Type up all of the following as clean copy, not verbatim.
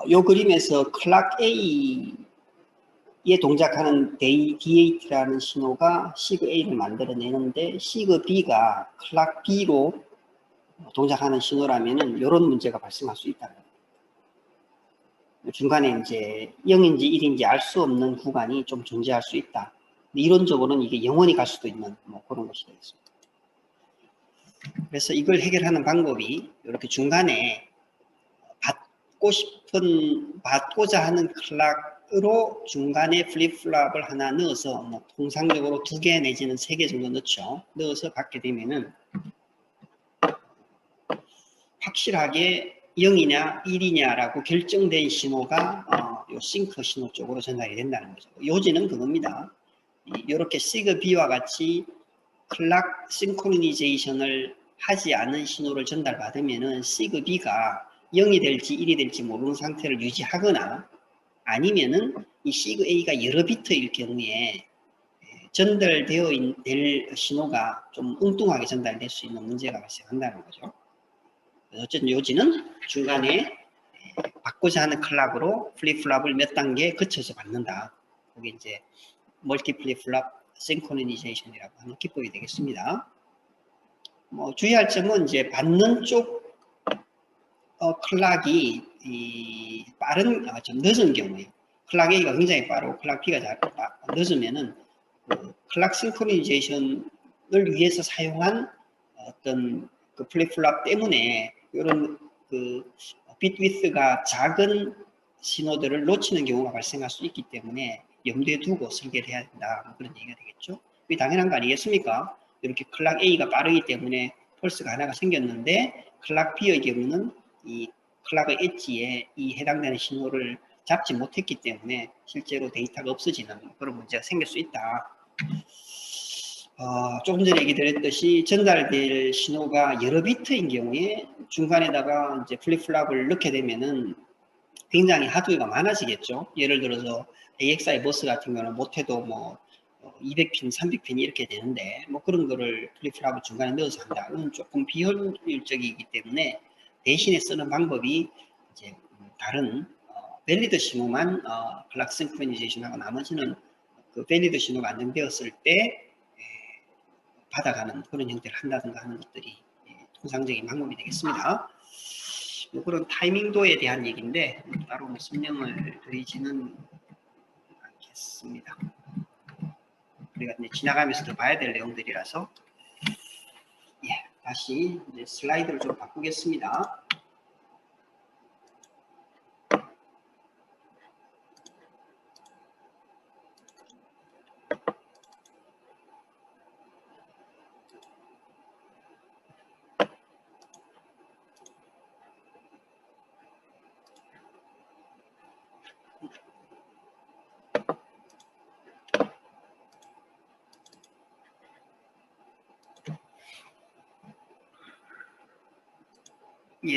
요 그림에서 클락 A에 동작하는 D8라는 신호가 시그 A를 만들어내는데 시그 B가 클락 B로 동작하는 신호라면은 이런 문제가 발생할 수 있다는 거예요. 중간에 이제 0인지 1인지 알 수 없는 구간이 좀 존재할 수 있다. 이론적으로는 이게 영원히 갈 수도 있는 뭐 그런 것이 되겠습니다. 그래서 이걸 해결하는 방법이 이렇게 중간에 받고자 하는 클락으로 중간에 플립플랍을 하나 넣어서 뭐 통상적으로 2개 내지는 3개 정도 넣죠. 넣어서 받게 되면은 확실하게 0이냐 1이냐라고 결정된 신호가 요 싱크 신호 쪽으로 전달이 된다는 거죠. 요지는 그겁니다. 이렇게 시그 B와 같이 클락 싱크로니제이션을 하지 않은 신호를 전달받으면은 시그 B가 0이 될지 1이 될지 모르는 상태를 유지하거나 아니면은 이 시그 A가 여러 비트일 경우에 전달되어 될 신호가 좀 엉뚱하게 전달될 수 있는 문제가 발생한다는 거죠. 어쨌든 요지는 중간에 받고자 하는 클락으로 플립플랍을 몇 단계 거쳐서 받는다. 그게 이제 멀티 플립플랍 싱크로니제이션이라고 하는 기법이 되겠습니다. 뭐 주의할 점은 이제 받는 쪽 클락이 좀 늦은 경우에 클락 A가 굉장히 빠르고 클락 B가 늦으면은 그 클락 싱크로니제이션을 위해서 사용한 어떤 그 플립플랍 때문에 이런 그 빗위스가 작은 신호들을 놓치는 경우가 발생할 수 있기 때문에 염두에 두고 설계를 해야 된다. 뭐 그런 얘기가 되겠죠. 그게 당연한 거 아니겠습니까? 이렇게 클락 A가 빠르기 때문에 펄스가 하나가 생겼는데 클락 B의 경우는 이 클락의 엣지에 이 해당되는 신호를 잡지 못했기 때문에 실제로 데이터가 없어지는 그런 문제가 생길 수 있다. 조금 전에 얘기 드렸듯이 전달될 신호가 여러 비트인 경우에 중간에다가 이제 플립플랍을 넣게 되면은 굉장히 하드웨어가 많아지겠죠. 예를 들어서 AXI 버스 같은 경우는 못해도 뭐 200핀, 300핀이 이렇게 되는데 뭐 그런 거를 플립플랍을 중간에 넣어서 한다. 이건 조금 비효율적이기 때문에 대신에 쓰는 방법이 이제 다른 밸리드 신호만 클락 싱크로니제이션하고 나머지는 그 밸리드 신호가 안정되었을 때 받아가는 그런 형태를 한다든가 하는 것들이 통상적인 방법이 되겠습니다. 그런 타이밍도에 대한 얘기인데 따로 뭐 설명을 드리지는 않겠습니다. 우리가 이제 지나가면서도 봐야 될 내용들이라서 다시 이제 슬라이드를 좀 바꾸겠습니다.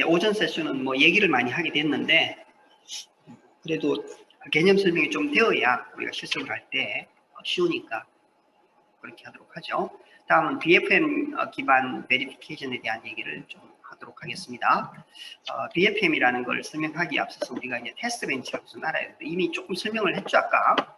오전 세션은 뭐 얘기를 많이 하게 됐는데 그래도 개념 설명이 좀 되어야 우리가 실습을 할 때 쉬우니까 그렇게 하도록 하죠. 다음은 BFM 기반 베리피케이션에 대한 얘기를 좀 하도록 하겠습니다. BFM이라는 걸 설명하기에 앞서서 우리가 이제 테스트 벤치라고 해서 알아야 돼요. 이미 조금 설명을 했죠, 아까.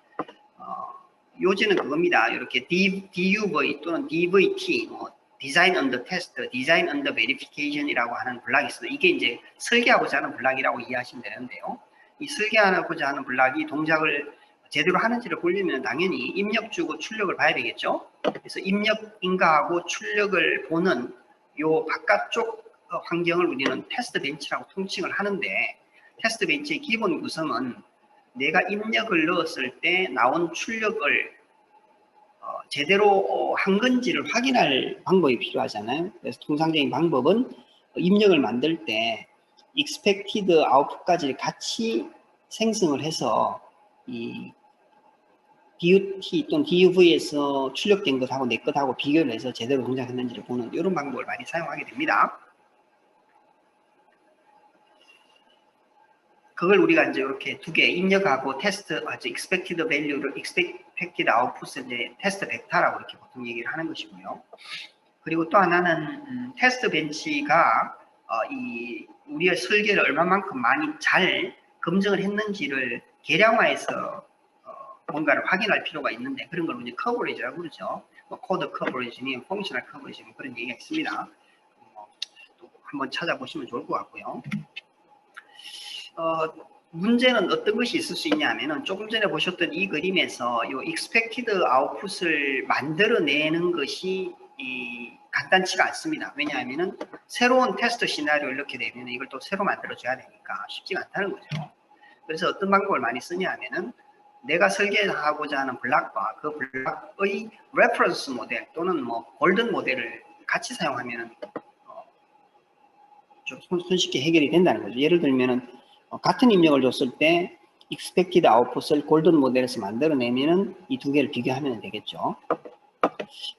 요지는 그겁니다. 이렇게 DUV 또는 DVT, 디자인 언더 테스트, 디자인 언더 베리피케이션이라고 하는 블락이 있어요. 이게 이제 설계하고자 하는 블락이라고 이해하시면 되는데요. 이 설계하고자 하는 블락이 동작을 제대로 하는지를 보려면 당연히 입력 주고 출력을 봐야 되겠죠. 그래서 입력 인가하고 출력을 보는 요 바깥쪽 환경을 우리는 테스트 벤치라고 통칭을 하는데 테스트 벤치의 기본 구성은 내가 입력을 넣었을 때 나온 출력을 제대로 한 건지를 확인할 방법이 필요하잖아요. 그래서 통상적인 방법은 입력을 만들 때 expected output까지 같이 생성을 해서 이 DUT 또는 DUV에서 출력된 것하고 내 것하고 비교를 해서 제대로 동작했는지를 보는 이런 방법을 많이 사용하게 됩니다. 그걸 우리가 이제 이렇게 두 개 입력하고 테스트, expected value를 expected output을 이제 테스트 벡터라고 이렇게 보통 얘기를 하는 것이고요. 그리고 또 하나는 테스트 벤치가 이 우리의 설계를 얼마만큼 많이 잘 검증을 했는지를 계량화해서 뭔가를 확인할 필요가 있는데 그런 걸 이제 커버리지라고 그러죠. 뭐 코드 커버리지니 펑셔널 커버리지니 그런 얘기가 있습니다. 또 한번 찾아보시면 좋을 것 같고요. 문제는 어떤 것이 있을 수 있냐면은 조금 전에 보셨던 이 그림에서 이 expected output을 만들어내는 것이 간단치가 않습니다. 왜냐하면은 새로운 테스트 시나리오를 넣게 되면 이걸 또 새로 만들어줘야 되니까 쉽지가 않다는 거죠. 그래서 어떤 방법을 많이 쓰냐 하면은 내가 설계하고자 하는 블락과 그 블락의 레퍼런스 모델 또는 뭐 골든 모델을 같이 사용하면은 좀 손쉽게 해결이 된다는 거죠. 예를 들면은 같은 입력을 줬을 때 expected output을 골든 모델에서 만들어내면은 이 두 개를 비교하면 되겠죠.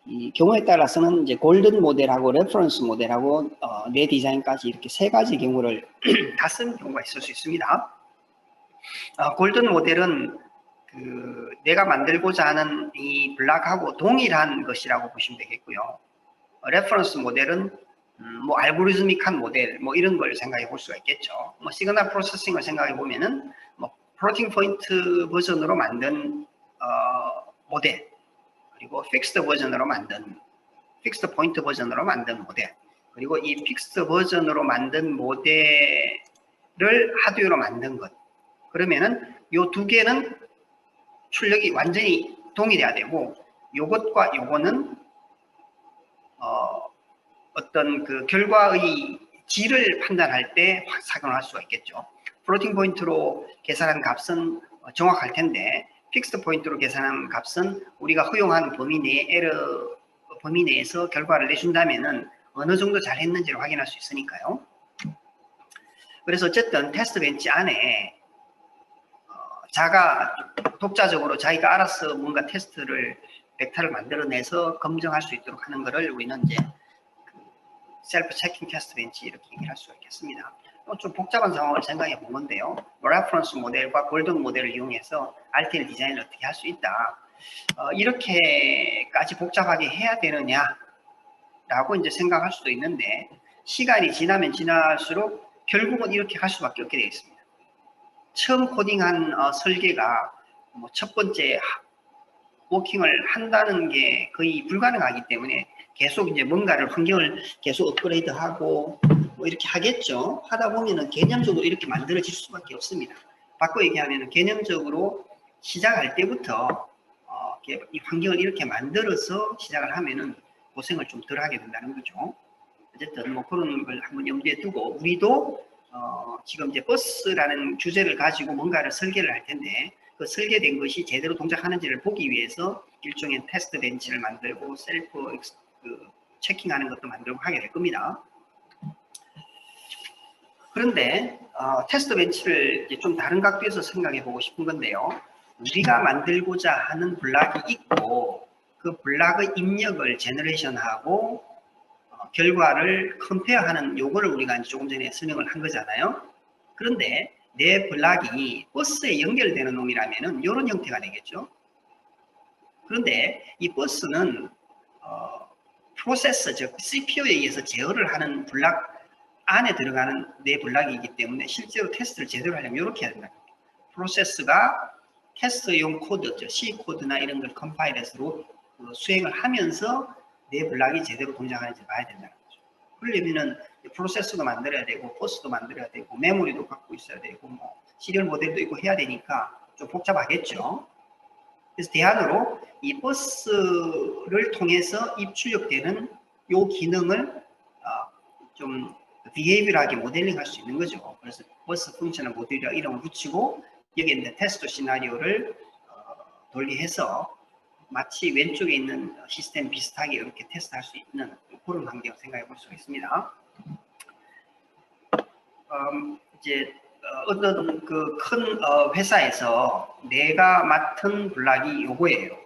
이 경우에 따라서는 이제 골든 모델하고 레퍼런스 모델하고 내 디자인까지 이렇게 세 가지 경우를 다 쓰는 경우가 있을 수 있습니다. 골든 모델은 내가 만들고자 하는 이 블락하고 동일한 것이라고 보시면 되겠고요. 레퍼런스 모델은 뭐 알고리즘ik한 모델 뭐 이런 걸 생각해 볼 수가 있겠죠. 뭐 시그널 프로세싱을 생각해 보면은 뭐 플로팅 포인트 버전으로 만든 모델 그리고 픽스드 버전으로 만든 픽스드 포인트 버전으로 만든 모델 그리고 이 픽스드 버전으로 만든 모델을 하드웨어로 만든 것 그러면은 요 두 개는 출력이 완전히 동일해야 되고 요것과 요거는 어떤 그 결과의 질을 판단할 때 착용할 수가 있겠죠. 플로팅 포인트로 계산한 값은 정확할 텐데 픽스드 포인트로 계산한 값은 우리가 허용한 범위 내에 에러 범위 내에서 결과를 내준다면은 어느 정도 잘 했는지를 확인할 수 있으니까요. 그래서 어쨌든 테스트 벤치 안에 독자적으로 자기가 알아서 뭔가 테스트를 벡터를 만들어내서 검증할 수 있도록 하는 것을 우리는 이제 셀프 체킹 테스트 벤치 이렇게 얘기를 할 수가 있겠습니다. 좀 복잡한 상황을 생각해 본 건데요. 레퍼런스 모델과 골든 모델을 이용해서 RTL 디자인을 어떻게 할 수 있다. 이렇게까지 복잡하게 해야 되느냐라고 이제 생각할 수도 있는데 시간이 지나면 지날수록 결국은 이렇게 할 수밖에 없게 되어 있습니다. 처음 코딩한 설계가 뭐 첫 번째 워킹을 한다는 게 거의 불가능하기 때문에 계속 이제 뭔가를 환경을 계속 업그레이드하고 뭐 이렇게 하겠죠. 하다 보면은 개념적으로 이렇게 만들어질 수밖에 없습니다. 바꿔 얘기하면은 개념적으로 시작할 때부터 이 환경을 이렇게 만들어서 시작을 하면은 고생을 좀 덜 하게 된다는 거죠. 어쨌든 뭐 그런 걸 한번 염두에 두고 우리도 지금 이제 버스라는 주제를 가지고 뭔가를 설계를 할 텐데 그 설계된 것이 제대로 동작하는지를 보기 위해서 일종의 테스트 벤치를 만들고 셀프 체킹하는 것도 만들고 하게 될 겁니다. 그런데 테스트 벤치를 이제 좀 다른 각도에서 생각해 보고 싶은 건데요. 우리가 만들고자 하는 블락이 있고 그 블락의 입력을 제너레이션하고 결과를 컴페어하는 요거를 우리가 이제 조금 전에 설명을 한 거잖아요. 그런데 내 블락이 버스에 연결되는 놈이라면은 이런 형태가 되겠죠. 그런데 이 버스는 프로세서 즉 CPU에 의해서 제어를 하는 블락 안에 들어가는 내 블락이기 때문에 실제로 테스트를 제대로 하려면 이렇게 해야 된다. 프로세스가 테스트용 코드, C 코드나 이런 걸 컴파일해서 수행을 하면서 내 블락이 제대로 동작하는지 봐야 된다는 거죠. 그러려면은 프로세서도 만들어야 되고 버스도 만들어야 되고 메모리도 갖고 있어야 되고 뭐 시리얼 모델도 있고 해야 되니까 좀 복잡하겠죠. 그래서 대안으로 이 버스를 통해서 입출력되는 요 기능을 좀 비헤이비얼하게 모델링 할 수 있는 거죠. 그래서 버스 펑셔널 모델이라 이름을 붙이고 여기에 있는 테스트 시나리오를 돌리해서 마치 왼쪽에 있는 시스템 비슷하게 이렇게 테스트할 수 있는 그런 환경을 생각해 볼 수가 있습니다. 이제 어떤 그 큰 회사에서 내가 맡은 블락이 요거예요.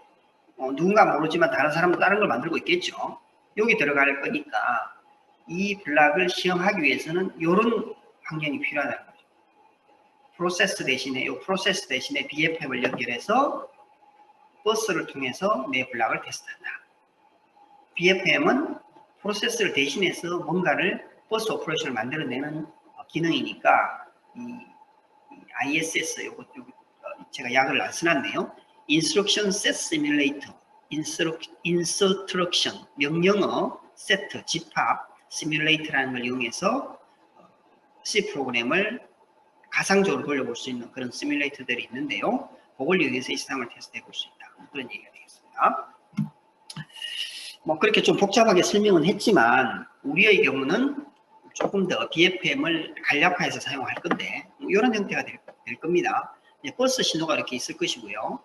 누군가 모르지만 다른 사람도 다른 걸 만들고 있겠죠. 여기 들어갈 거니까 이 블락을 시험하기 위해서는 이런 환경이 필요하다는 거죠. 프로세스 대신에 BFM을 연결해서 버스를 통해서 내 블락을 테스트한다. BFM은 프로세스를 대신해서 뭔가를 버스 오퍼레이션을 만들어내는 기능이니까 이 ISS 요거 제가 약을 안 써놨네요. Instruction Set Simulator, Instruction 명령어 세트 집합 시뮬레이터라는 걸 이용해서 C 프로그램을 가상적으로 돌려볼 수 있는 그런 시뮬레이터들이 있는데요. 그걸 이용해서 이 시스템을 테스트해 볼 수 있다. 그런 얘기가 되겠습니다. 뭐 그렇게 좀 복잡하게 설명은 했지만 우리의 경우는 조금 더 BFM을 간략화해서 사용할 건데 이런 형태가 될 겁니다. 이제 버스 신호가 이렇게 있을 것이고요.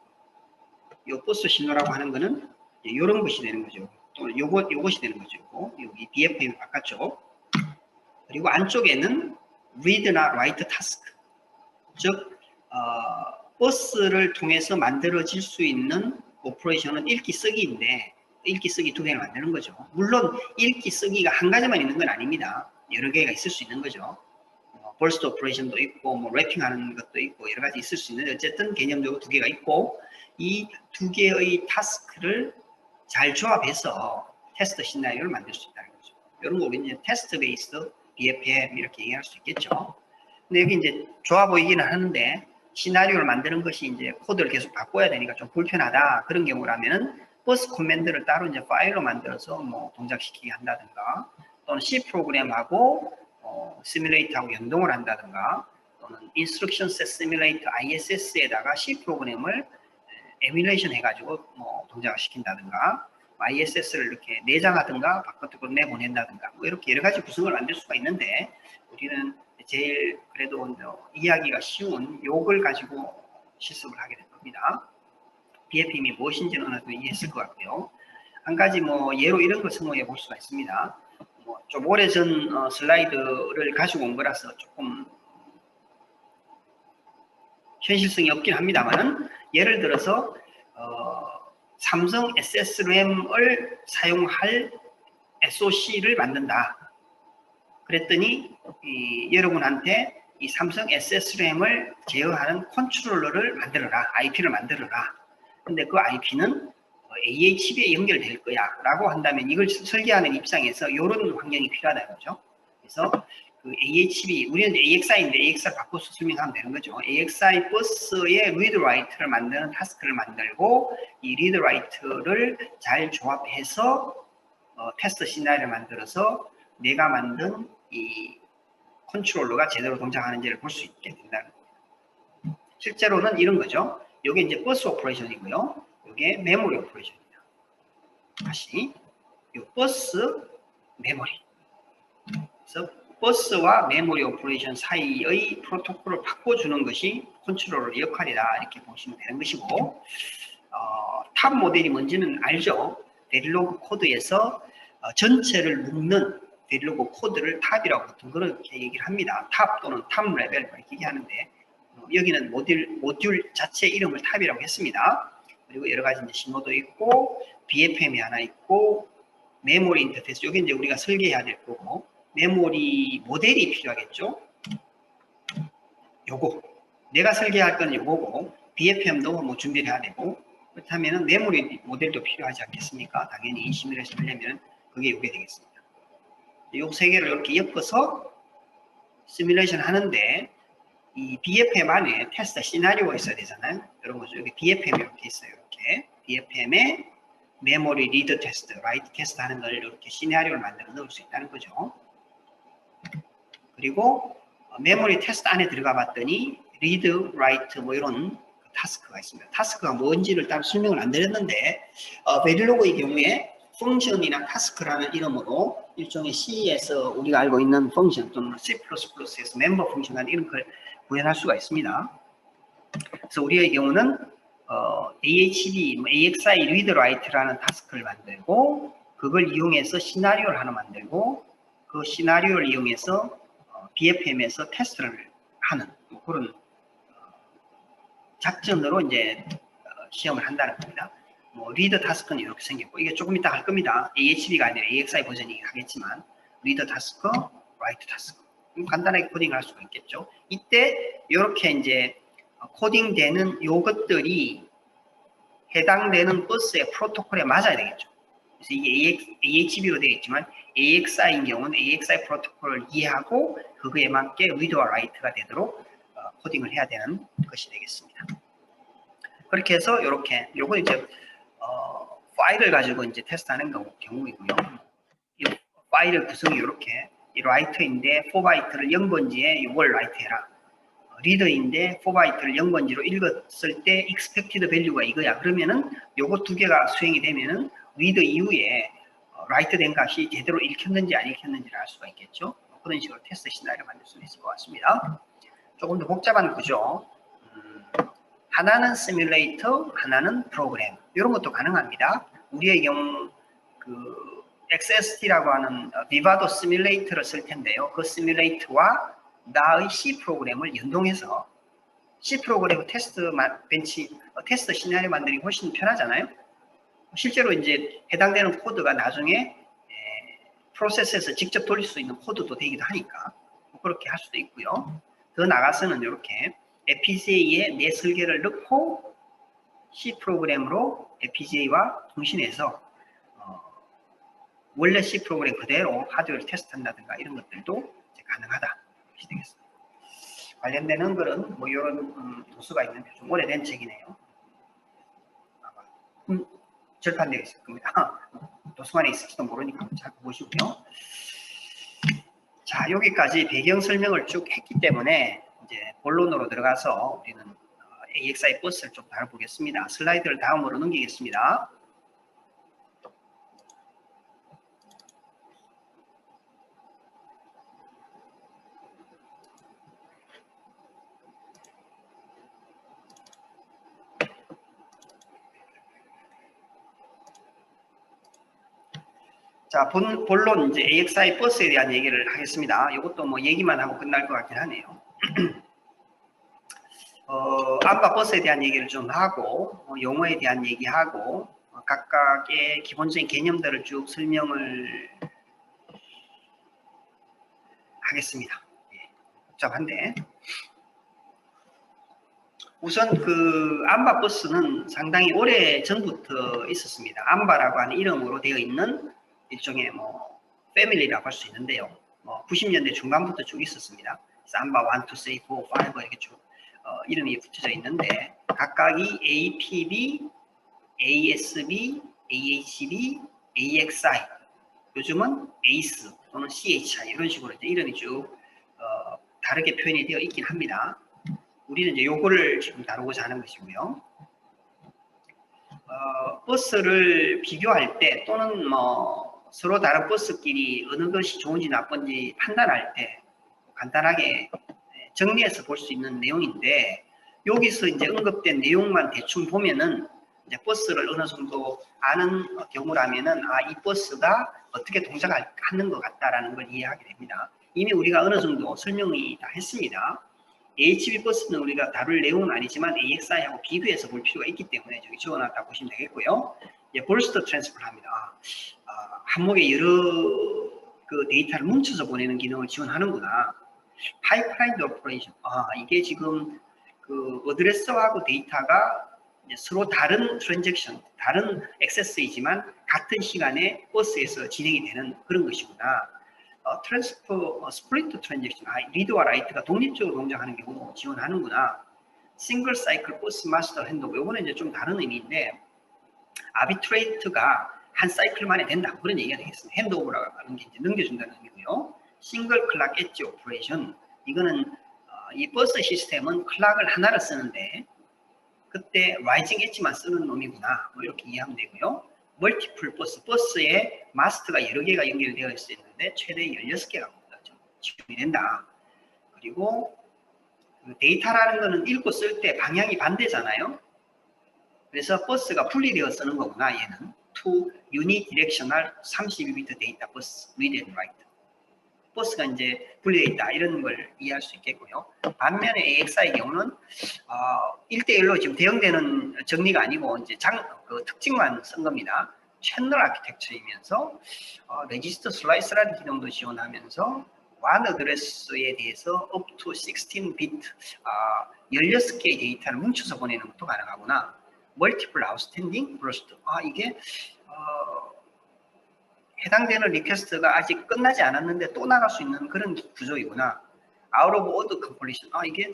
이 버스 신호라고 하는 거는 이런 것이 되는 거죠. 또는 요것이 되는 거죠. 여기 BFM 바깥쪽. 그리고 안쪽에는 read나 write task. 즉 버스를 통해서 만들어질 수 있는 오퍼레이션은 읽기 쓰기인데 읽기 쓰기 두 개를 만드는 거죠. 물론 읽기 쓰기가 한 가지만 있는 건 아닙니다. 여러 개가 있을 수 있는 거죠. 버스트 오퍼레이션도 있고 뭐 래핑하는 것도 있고 여러 가지 있을 수 있는데 어쨌든 개념적으로 두 개가 있고 이 두 개의 타스크를 잘 조합해서 테스트 시나리오를 만들 수 있다는 거죠. 이런 거 우리는 이제 테스트 베이스드 BFM 이렇게 얘기할 수 있겠죠. 근데 여기 이제 좋아 보이기는 하는데 시나리오를 만드는 것이 이제 코드를 계속 바꿔야 되니까 좀 불편하다. 그런 경우라면은 버스 코맨드를 따로 이제 파일로 만들어서 뭐 동작시키게 한다든가 또는 C 프로그램하고 시뮬레이터하고 연동을 한다든가 또는 Instruction Set Simulator ISS에다가 C 프로그램을 에뮬레이션 해가지고 뭐 동작을 시킨다든가 ISS를 이렇게 내장하든가 바깥으로 내보낸다든가 뭐 이렇게 여러 가지 구성을 만들 수가 있는데 우리는 제일 그래도 이해하기가 쉬운 요걸 가지고 실습을 하게 될 겁니다. BFM이 무엇인지는 어느 정도 이해했을 것 같고요. 한 가지 뭐 예로 이런 걸 성공해 볼 수가 있습니다. 좀 오래전 슬라이드를 가지고 온 거라서 조금 현실성이 없긴 합니다만은 예를 들어서 삼성 SSRAM을 사용할 SoC를 만든다. 그랬더니 여러분한테 이 삼성 SSRAM을 제어하는 컨트롤러를 만들어라. IP를 만들어라. 근데 그 IP는 AHB에 연결될 거야 라고 한다면 이걸 설계하는 입장에서 이런 환경이 필요하다는 거죠. 그래서 그 AHB, 우리는 AXI인데 AXI 바꿔서 설명하면 되는 거죠. AXI 버스의 리드 라이트를 만드는 타스크를 만들고 이 리드 라이트를 잘 조합해서 테스트 시나리오를 만들어서 내가 만든 이 컨트롤러가 제대로 동작하는지를 볼 수 있게 된다는 겁니다. 실제로는 이런 거죠. 이게 이제 버스 오퍼레이션이고요. 이게 메모리 오퍼레이션입니다. 다시 이 버스 메모리. 그래서 버스와 메모리 오퍼레이션 사이의 프로토콜을 바꿔주는 것이 컨트롤러의 역할이다 이렇게 보시면 되는 것이고 탑 모델이 뭔지는 알죠. 베릴로그 코드에서 전체를 묶는 베릴로그 코드를 탑이라고 보통 그렇게 얘기를 합니다. 탑 또는 탑 레벨 이렇게 얘기하는데 여기는 모듈 자체 이름을 탑이라고 했습니다. 그리고 여러 가지 이제 신호도 있고 BFM이 하나 있고 메모리 인터페이스 여기 이제 우리가 설계해야 될 거고 메모리 모델이 필요하겠죠. 요거 내가 설계할 건 요거고 BFM도 뭐 준비를 해야 되고 그렇다면 메모리 모델도 필요하지 않겠습니까? 당연히 시뮬레이션 하려면 그게 요게 되겠습니다. 요 세 개를 이렇게 엮어서 시뮬레이션 하는데 이 BFM 안에 테스트 시나리오가 있어야 되잖아요. 이런 거죠. 여기 BFM 이렇게 있어요. 이렇게 BFM에 메모리 리드 테스트, 라이트 테스트 하는 걸 이렇게 시나리오를 만들어 넣을 수 있다는 거죠. 그리고 메모리 테스트 안에 들어가 봤더니 리드, 라이트 뭐 이런 타스크가 있습니다. 타스크가 뭔지를 따로 설명을 안 드렸는데 베릴로그의 경우에 펑션이나 타스크라는 이름으로 일종의 C에서 우리가 알고 있는 펑션 또는 C++에서 멤버 펑션이라는 이런 걸 구현할 수가 있습니다. 그래서 우리의 경우는 AHB, AXI 리드 라이트라는 타스크를 만들고 그걸 이용해서 시나리오를 하나 만들고 그 시나리오를 이용해서 BFM에서 테스트를 하는 그런 작전으로 이제 시험을 한다는 겁니다. 뭐 리더 타스크는 이렇게 생겼고 이게 조금 이따 할 겁니다. AHB가 아니라 AXI 버전이 하겠지만 리더 타스크, 라이트 타스크 간단하게 코딩을 할 수가 있겠죠. 이때 이렇게 이제 코딩되는 요것들이 해당되는 버스의 프로토콜에 맞아야 되겠죠. 그래서 이게 AHB로 되어 있지만 AXI인 경우는 AXI 프로토콜을 이해하고 그거에 맞게 리드와 라이트가 되도록 코딩을 해야 되는 것이 되겠습니다. 그렇게 해서 이렇게 요거 이제 파일을 가지고 이제 테스트하는 경우이고요. 이 파일의 구성이 이렇게 이 라이터인데 4바이트를 0번지에 이걸 라이트해라. 리더인데 4바이트를 0번지로 읽었을 때 expected value가 이거야. 그러면은 요거 두 개가 수행이 되면은 리더 이후에 라이트 된 값이 제대로 읽혔는지 안 읽혔는지를 알 수가 있겠죠. 그런 식으로 테스트 시나리오를 만들 수 있을 것 같습니다. 조금 더 복잡한 구조. 하나는 시뮬레이터, 하나는 프로그램. 이런 것도 가능합니다. 우리의 경우 그 XST라고 하는 비바도 시뮬레이터를 쓸 텐데요. 그 시뮬레이터와 나의 C 프로그램을 연동해서 C 프로그램 테스트 시나리오 만들기 훨씬 편하잖아요. 실제로 이제 해당되는 코드가 나중에 프로세스에서 직접 돌릴 수 있는 코드도 되기도 하니까 그렇게 할 수도 있고요. 더 나가서는 이렇게 FPGA에 내 설계를 넣고 C 프로그램으로 FPGA와 통신해서 원래 C 프로그램 그대로 하드웨어를 테스트한다든가 이런 것들도 이제 가능하다. 이렇게 되겠습니다. 관련되는 글은 뭐 이런 도서가 있는데 좀 오래된 책이네요. 절판되어 있을 겁니다. 도서관에 있을지도 모르니까 잘 보시고요. 자, 여기까지 배경 설명을 쭉 했기 때문에 이제 본론으로 들어가서 우리는 AXI 버스를 좀 다뤄보겠습니다. 슬라이드를 다음으로 넘기겠습니다. 자, 본론 이제 AXI 버스에 대한 얘기를 하겠습니다. 이것도 뭐 얘기만 하고 끝날 것 같긴 하네요. 암바 버스에 대한 얘기를 좀 하고 용어에 대한 얘기하고 각각의 기본적인 개념들을 쭉 설명을 하겠습니다. 예, 복잡한데 우선 그 암바 버스는 상당히 오래 전부터 있었습니다. 암바라고 하는 이름으로 되어 있는 일종의 뭐 패밀리라고 할 수 있는데요. 90년대 중반부터 쭉 있었습니다. 그래서 암바 1, 2, 3, 4, 5 이렇게 쭉 이름이 붙여져 있는데 각각이 APB, ASB, AHB, AXI 요즘은 ACE 또는 CHI 이런 식으로 이제 이름이 쭉 다르게 표현이 되어 있긴 합니다. 우리는 이제 요거를 지금 다루고자 하는 것이고요. 버스를 비교할 때 또는 뭐 서로 다른 버스끼리 어느 것이 좋은지 나쁜지 판단할 때 간단하게 정리해서 볼 수 있는 내용인데 여기서 이제 언급된 내용만 대충 보면은 이제 버스를 어느 정도 아는 경우라면은 이 버스가 어떻게 동작하는 것 같다라는 걸 이해하게 됩니다. 이미 우리가 어느 정도 설명이 다 했습니다. AHB 버스는 우리가 다룰 내용은 아니지만 AXI하고 비교해서 볼 필요가 있기 때문에 저기 적어놨다 보시면 되겠고요. 버스트 트랜스퍼를 합니다. 한목에 여러 그 데이터를 뭉쳐서 보내는 기능을 지원하는구나. 파이프라인 오퍼레이션. 이게 지금 그 어드레스하고 데이터가 서로 다른 트랜잭션, 다른 액세스이지만 같은 시간에 버스에서 진행이 되는 그런 것이구나. 트랜스퍼 스플리트 트랜잭션, 리드와 라이트가 독립적으로 동작하는 경우 지원하는구나. 싱글 사이클 버스 마스터 핸드오버, 이거는 이제 좀 다른 의미인데 아비트레이트가 한 사이클 만에 된다 그런 얘기가 되겠습니다. 핸드오버라고 하는 게 이제 넘겨준다는 의미고요. 싱글 클락 엣지 오퍼레이션, 이거는 이 버스 시스템은 클락을 하나를 쓰는데 그때 라이징 엣지만 쓰는 놈이구나 뭐 이렇게 이해하면 되고요. 멀티플 버스에 마스터가 여러 개가 연결되어 있을 수 있는데 최대 16개가 지원이 된다. 그리고 그 데이터라는 거는 읽고 쓸 때 방향이 반대잖아요. 그래서 버스가 분리되어 쓰는 거구나. 얘는 to unidirectional 32비트 데이터 버스 read and write. 버스가 이제 분리되어 있다 이런 걸 이해할 수 있겠고요. 반면에 AXI의 경우는 1대1로 지금 대응되는 정리가 아니고 이제 그 특징만 쓴 겁니다. 채널 아키텍처이면서 레지스터 슬라이스라는 기능도 지원하면서 one 어드레스에 대해서 up to 16비트 16개의 데이터를 뭉쳐서 보내는 것도 가능하구나. multiple outstanding burst. 이게 해당되는 리퀘스트가 아직 끝나지 않았는데 또 나갈 수 있는 그런 구조이구나. out of order completion. 이게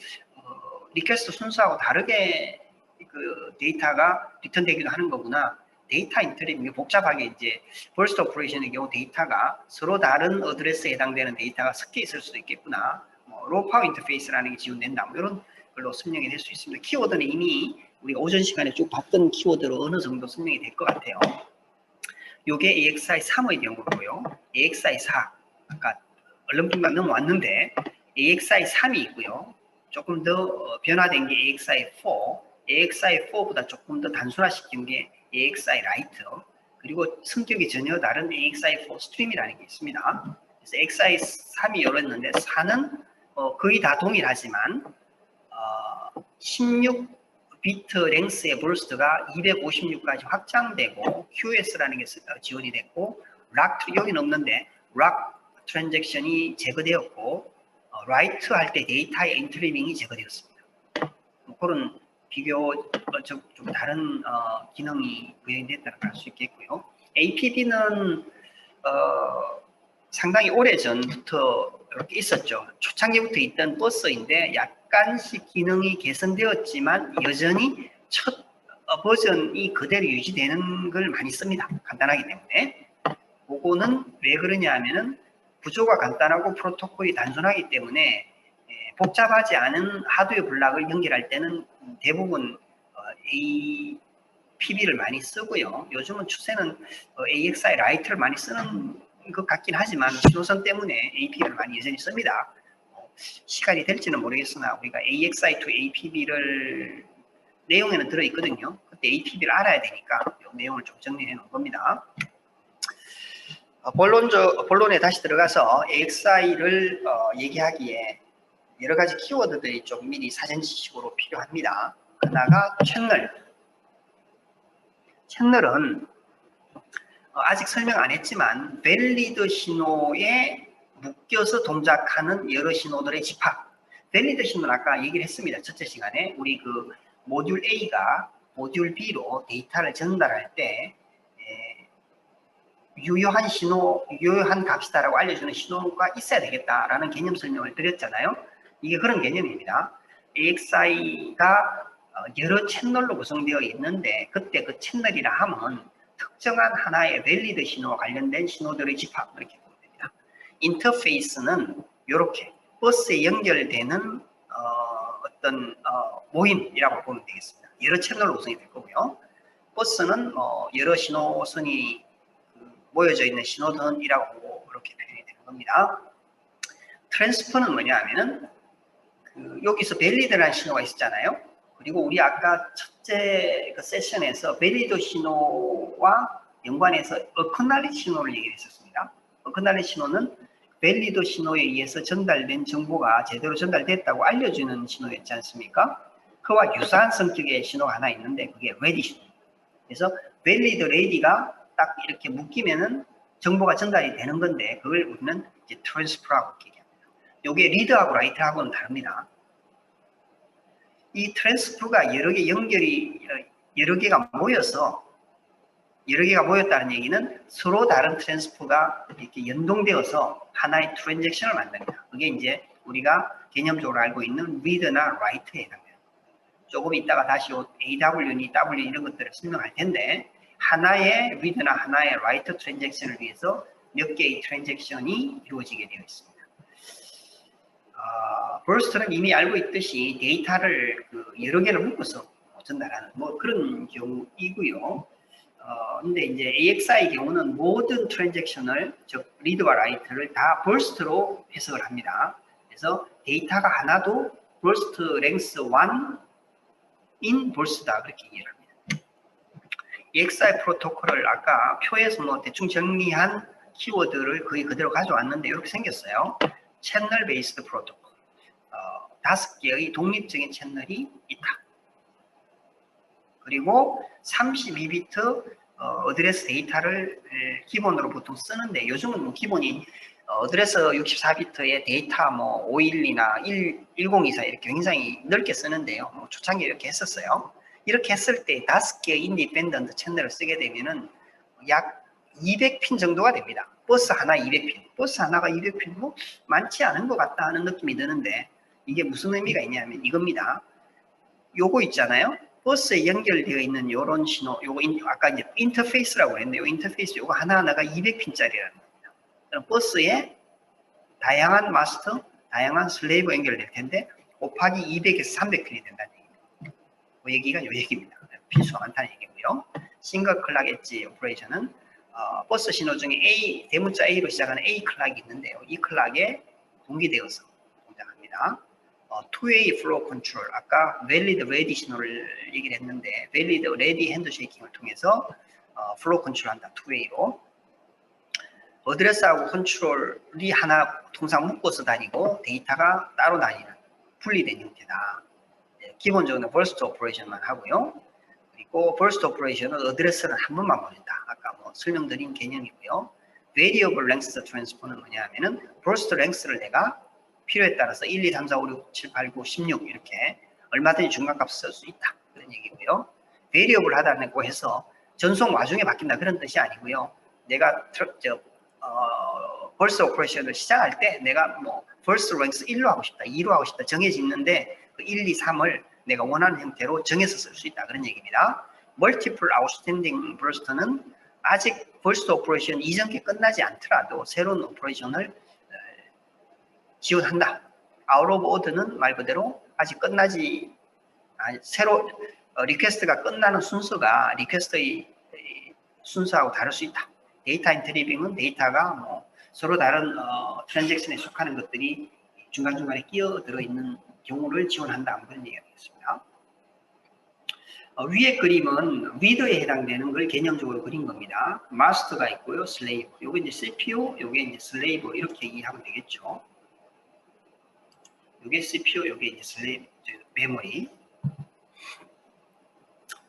리퀘스트 순서하고 다르게 그 데이터가 리턴되기도 하는 거구나. 데이터 인터랩, 복잡하게 이제 버스트 오퍼레이션의 경우 데이터가 서로 다른 어드레스에 해당되는 데이터가 섞여 있을 수도 있겠구나. 로우 파워 인터페이스라는 게 지원된다. 뭐 이런 걸로 설명이 될 수 있습니다. 키워드는 이미 우리가 오전 시간에 쭉 봤던 키워드로 어느 정도 설명이 될 것 같아요. 요게 AXI3의 경우고요. AXI4, 아까 얼른금방 넘어왔는데 AXI3이 있고요. 조금 더 변화된 게 AXI4, AXI4보다 조금 더 단순화시킨 게 AXI 라이트, 그리고 성격이 전혀 다른 AXI4 스트림이라는 게 있습니다. 그래서 AXI3이 열었는데 4는 거의 다 동일하지만 16비트 랭스의 버스트가 256까지 확장되고 QS라는 게 지원이 됐고 락 여기는 없는데 락 트랜잭션이 제거되었고 라이트 할 때 데이터의 인트리밍이 제거되었습니다. 그런 비교 좀 다른 기능이 구현됐다고 할 수 있겠고요. APB는 상당히 오래전부터 이렇게 있었죠. 초창기부터 있던 버스인데 약간씩 기능이 개선되었지만 여전히 첫 버전이 그대로 유지되는 걸 많이 씁니다. 간단하기 때문에. 그거는 왜 그러냐 하면은 구조가 간단하고 프로토콜이 단순하기 때문에 복잡하지 않은 하드웨어 블락을 연결할 때는 대부분 APB를 많이 쓰고요. 요즘은 추세는 AXI 라이트를 많이 쓰는 것 같긴 하지만 신호선 때문에 APB를 많이 여전히 씁니다. 시간이 될지는 모르겠으나 우리가 AXI to APB를 내용에는 들어있거든요. 그때 APB를 알아야 되니까 이 내용을 좀 정리해 놓은 겁니다. 본론에 다시 들어가서 AXI를 얘기하기에 여러 가지 키워드들이 좀 미리 사전 지식으로 필요합니다. 하나가 채널은 아직 설명 안 했지만 밸리드 신호에 묶여서 동작하는 여러 신호들의 집합. 밸리드 신호는 아까 얘기를 했습니다. 첫째 시간에 우리 그 모듈 A가 모듈 B로 데이터를 전달할 때 유효한 신호, 유효한 값이다라고 알려주는 신호가 있어야 되겠다라는 개념 설명을 드렸잖아요. 이게 그런 개념입니다. AXI가 여러 채널로 구성되어 있는데 그때 그 채널이라 하면 특정한 하나의 밸리드 신호와 관련된 신호들의 집합 이렇게 보면 됩니다. 인터페이스는 이렇게 버스에 연결되는 어떤 모임이라고 보면 되겠습니다. 여러 채널로 구성이 될 거고요. 버스는 여러 신호선이 모여져 있는 신호선이라고 그렇게 표현이 되는 겁니다. 트랜스퍼는 뭐냐 하면은 여기서 밸리드라는 신호가 있었잖아요. 그리고 우리 아까 첫째 그 세션에서 밸리드 신호와 연관해서 어커날리 신호를 얘기를 했었습니다. 어커날리 신호는 밸리드 신호에 의해서 전달된 정보가 제대로 전달됐다고 알려주는 신호였지 않습니까? 그와 유사한 성격의 신호가 하나 있는데 그게 레디 신호. 그래서 밸리드 레디가 딱 이렇게 묶이면은 정보가 전달이 되는 건데 그걸 우리는 이제 트랜스퍼라고 얘기합니다. 이게 리드하고 라이트하고는 다릅니다. 이 트랜스퍼가 여러 개가 모였다는 얘기는 서로 다른 트랜스퍼가 이렇게 연동되어서 하나의 트랜잭션을 만듭니다. 그게 이제 우리가 개념적으로 알고 있는 리드나 라이트에 해당돼요. 조금 이따가 다시 AW니 W 이런 것들을 설명할 텐데 하나의 리드나 하나의 라이트 트랜잭션을 위해서 몇 개의 트랜잭션이 이루어지게 되어 있습니다. 버스트는 이미 알고 있듯이 데이터를 여러 개를 묶어서 전달하는 뭐 그런 경우이고요. 근데 이제 AXI의 경우는 모든 트랜잭션을 즉 리드와 라이트를 다 버스트로 해석을 합니다. 그래서 데이터가 하나도 버스트 랭스 1인 버스트다 그렇게 이해를 합니다. AXI 프로토콜을 아까 표에서 뭐 대충 정리한 키워드를 거의 그대로 가져왔는데 이렇게 생겼어요. 채널 베이스드 프로토콜. 5개의 독립적인 채널이 있다. 그리고 32비트 어드레스 데이터를 기본으로 보통 쓰는데 요즘은 뭐 기본이 어드레스 64비트의 데이터 뭐 512나 1024 이렇게 굉장히 넓게 쓰는데요. 뭐 초창기에 이렇게 했었어요. 이렇게 했을 때 5개의 인디펜던트 채널을 쓰게 되면은 약 200핀 정도가 됩니다. 버스 하나 200핀. 버스 하나가 200핀 뭐 많지 않은 것 같다 하는 느낌이 드는데 이게 무슨 의미가 있냐면 이겁니다. 요거 있잖아요. 버스에 연결되어 있는 요런 신호, 요거 아까 이제 인터페이스라고 했는데 요 인터페이스 요거 하나하나가 200핀짜리라는 겁니다. 그럼 버스에 다양한 마스터, 다양한 슬레이브 연결될 텐데 곱하기 200에서 300핀이 된다는 얘기입니다. 그 얘기가 요 얘기입니다. 핀수가 많다는 얘기고요. 싱글 클락 엣지 오퍼레이션은 버스 신호 중에 A, 대문자 A로 시작하는 A 클락이 있는데요. 이 클락에 동기되어서 동작합니다. two-way flow control, 아까 valid ready 신호를 얘기를 했는데 valid ready 핸드쉐이킹을 통해서 flow control 한다. two-way로. 어드레스하고 컨트롤이 하나 통상 묶어서 다니고 데이터가 따로 다니는 분리된 형태다. 기본적으로 burst operation만 하고요. 그리고 burst operation은 어드레스는 한 번만 보낸다. 아까 뭐 설명드린 개념이고요. variable length transfer는 뭐냐 하면은 burst length를 내가 필요에 따라서 1, 2, 3, 4, 5, 6, 7, 8, 9, 16 이렇게 얼마든지 중간값 쓸 수 있다. 그런 얘기고요. variable 하다고 해서 전송 와중에 바뀐다 그런 뜻이 아니고요. 내가 burst operation을 시작할 때 내가 뭐 burst length 1로 하고 싶다, 2로 하고 싶다 정해져 있는데 그 1, 2, 3을 내가 원하는 형태로 정해서 쓸 수 있다 그런 얘기입니다. multiple outstanding burst는 아직 burst operation 이전 게 끝나지 않더라도 새로운 오퍼레이션을 지원한다. out of order는 말 그대로 아직 끝나지 새로 리퀘스트가 끝나는 순서가 리퀘스트의 순서하고 다를 수 있다. 데이터 인트리빙은 데이터가 뭐 서로 다른 트랜잭션에 속하는 것들이 중간중간에 끼어들어 있는 경우를 지원한다. 그런 얘기가 되겠습니다. 위에 그림은 리더에 해당되는 걸 개념적으로 그린 겁니다. 마스터가 있고요. 슬레이브. 요게 이제 CPU, 요게 이제 슬레이브 이렇게 이해하면 되겠죠. 요게 CPU, 요게 이제 슬레이브, 메모리.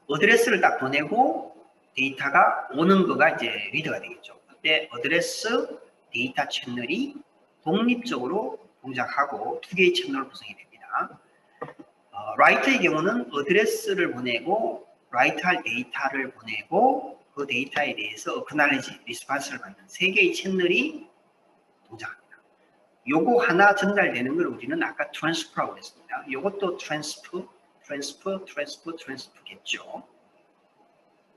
어드레스를 딱 보내고 데이터가 오는 거가 이제 리더가 되겠죠. 그때 어드레스 데이터 채널이 독립적으로 동작하고 두 개의 채널을 구성이 됩니다. 라이트의 경우는 어드레스를 보내고 라이트할 데이터를 보내고 그 데이터에 대해서 어크날리지, 리스판스를 받는 세 개의 채널이 동작합니다. 요거 하나 전달되는 걸 우리는 아까 트랜스퍼라고 했습니다. 요것도 트랜스퍼겠죠.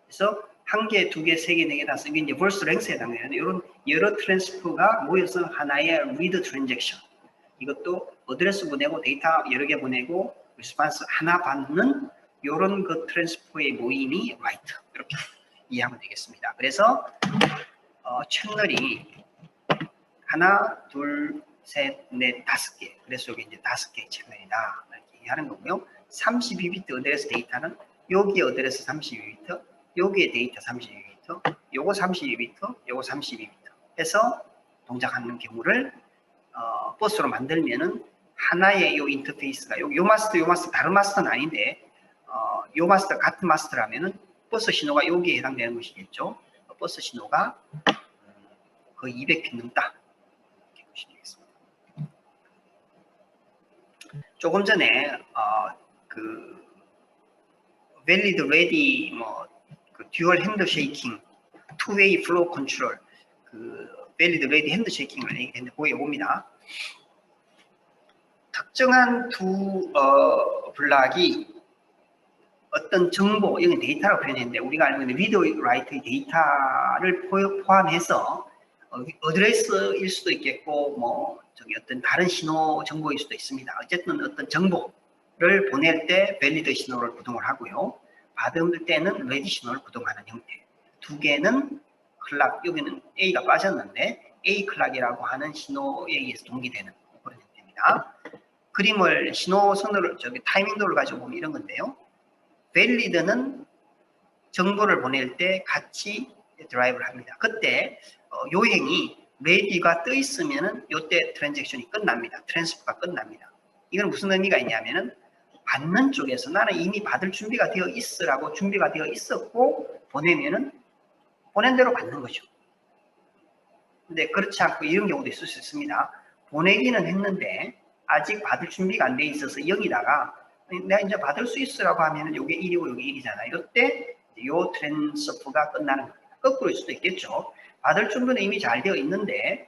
그래서 한 개, 두 개, 세 개, 네 개, 다섯 개, 이제 벌스 랭스에 해당되는 이런 여러 트랜스퍼가 모여서 하나의 리드 트랜잭션. 이것도 어드레스 보내고 데이터 여러 개 보내고 리스판스 하나 받는 이런 그 트랜스퍼의 모임이 라이트. 이렇게 이해하면 되겠습니다. 그래서 채널이 하나, 둘, 셋, 넷, 다섯 개. 그래서 여기 이제 다섯 개의 채널이다. 이렇게 이해하는 거고요. 32비트 어드레스 데이터는 여기 어드레스 32비트, 여기에 데이터 32비트, 요거 32비트, 요거 32비트 해서 동작하는 경우를 버스로 만들면은 하나의 요 인터페이스가 요 마스터 다른 마스터는 아닌데 요 마스터 같은 마스터라면은 버스 신호가 여기에 해당되는 것이겠죠. 버스 신호가 거의 200핀 넘다. 이렇게 보시면 되겠습니다. 조금 전에 그 valid ready 그 듀얼 핸드 쉐이킹, two-way flow control, 그 valid ready 핸드 쉐이킹을 얘기했는데 그게 요겁니다. 특정한 두 블락이 어떤 정보, 이건 데이터라고 표현했는데 우리가 알고 있는 리드 라이트의 데이터를 포함해서 어드레스일 수도 있겠고 뭐 어떤 다른 신호 정보일 수도 있습니다. 어쨌든 어떤 정보를 보낼 때 밸리드 신호를 구동을 하고요. 받을 때는 레디 신호를 구동하는 형태. 두 개는 클락, 여기는 A가 빠졌는데 A 클락이라고 하는 신호에 의해서 동기되는 그런 형태입니다. 그림을 신호선으로 타이밍도를 가지고 보면 이런 건데요. 밸리드는 정보를 보낼 때 같이 드라이브를 합니다. 그때 요행이 레디가 떠 있으면은 요때 트랜잭션이 끝납니다. 트랜스퍼가 끝납니다. 이건 무슨 의미가 있냐면은 받는 쪽에서 나는 이미 받을 준비가 되어 있으라고 준비가 되어 있었고 보내면은 보낸 대로 받는 거죠. 근데 그렇지 않고 이런 경우도 있을 수 있습니다. 보내기는 했는데 아직 받을 준비가 안 돼 있어서 0이다가 내가 이제 받을 수 있으라고 하면은 요게 1이고 요게 1이잖아요. 이때 요 트랜스퍼가 끝나는 겁니다. 거꾸로일 수도 있겠죠. 받을 준비는 이미 잘 되어 있는데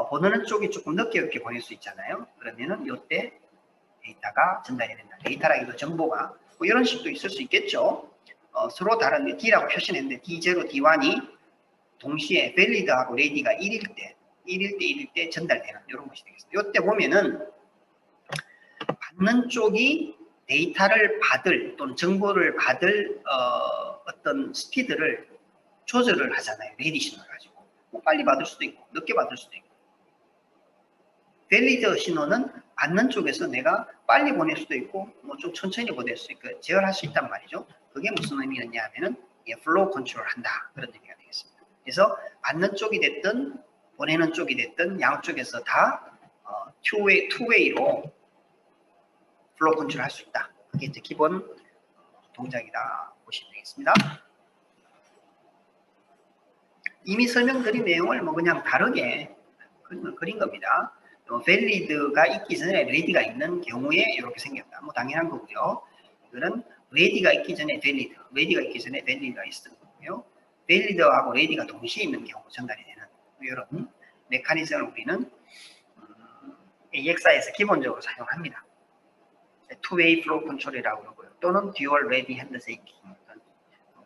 보내는 쪽이 조금 늦게 이렇게 보낼 수 있잖아요. 그러면은 요때 데이터가 전달이 된다. 데이터라기도 정보가 뭐 이런 식도 있을 수 있겠죠. 서로 다른 D라고 표시했는데 D0, D1이 동시에 valid하고 ready가 1일 때 전달되는 이런 것이 되겠습니다. 이때 보면은 받는 쪽이 데이터를 받을 또는 정보를 받을 어떤 스피드를 조절을 하잖아요. ready 신호를 가지고. 뭐 빨리 받을 수도 있고 늦게 받을 수도 있고. valid 신호는 받는 쪽에서 내가 빨리 보낼 수도 있고 뭐 좀 천천히 보낼 수 있고 제어할 수 있단 말이죠. 그게 무슨 의미였냐 하면은 flow 컨트롤 한다 그런 의미가 되겠습니다. 그래서 받는 쪽이 됐든 보내는 쪽이 됐든 양쪽에서 다 투웨이로 플로우 컨트롤 할 수 있다. 그게 이제 기본 동작이다 보시면 되겠습니다. 이미 설명드린 내용을 뭐 그냥 다르게 그린 겁니다. 밸리드가 있기 전에 레디가 있는 경우에 이렇게 생겼다. 뭐 당연한 거고요. 이거는 레디가 있기 전에 밸리드, 레디가 있기 전에 밸리드가 있었던 거고요. 밸리드하고 레디가 동시에 있는 경우 전달이 되는 이런 메커니즘을 우리는 AXI에서 기본적으로 사용합니다. 투웨이 플로우 컨트롤이라고 하고요. 또는 듀얼 레디 핸드쉐이킹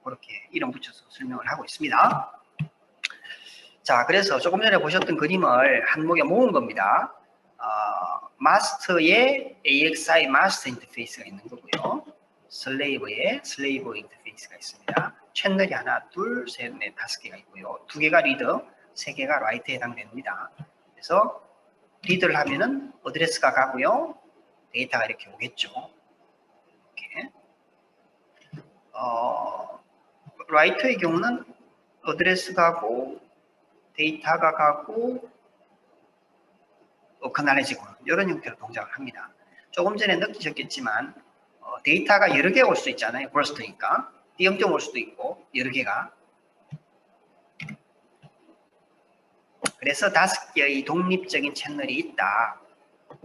그렇게 이름 붙여서 설명을 하고 있습니다. 자, 그래서 조금 전에 보셨던 그림을 한목에 모은 겁니다. 마스터의 AXI 마스터 인터페이스가 있는 거고요. 슬레이브의 슬레이브 인터페이스가 있습니다. 채널이 하나, 둘, 셋, 넷, 다섯 개가 있고요. 두 개가 리더, 세 개가 라이트에 해당됩니다. 그래서 리드를 하면은 어드레스가 가고요. 데이터가 이렇게 오겠죠. 이렇게. 라이트의 경우는 어드레스 가고 데이터가 가고 커널해지고 이런 형태로 동작을 합니다. 조금 전에 느끼셨겠지만 데이터가 여러 개 올 수 있잖아요. 버스트니까 띄엄띄엄 올 수도 있고 여러 개가. 그래서 5개의 독립적인 채널이 있다.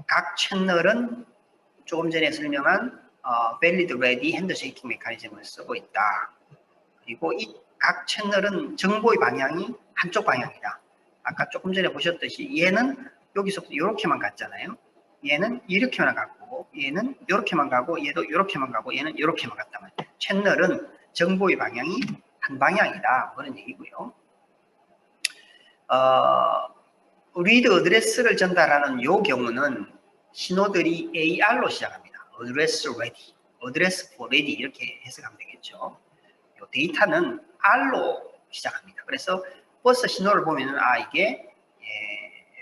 각 채널은 조금 전에 설명한 valid ready 핸드쉐이킹 메커니즘을 쓰고 있다. 그리고 이 각 채널은 정보의 방향이 한쪽 방향이다. 아까 조금 전에 보셨듯이 얘는 여기서부터 이렇게만 갔잖아요. 얘는 이렇게만 갔고 얘는 이렇게만 가고 얘도 이렇게만 가고 얘는 이렇게만 갔단 말이에요. 채널은 정보의 방향이 한 방향이다. 그런 얘기고요. 리드 어드레스를 전달하는 이 경우는 신호들이 AR로 시작합니다. Address Ready, Address for Ready 이렇게 해석하면 되겠죠. 이 데이터는 R로 시작합니다. 그래서 버스 신호를 보면은 이게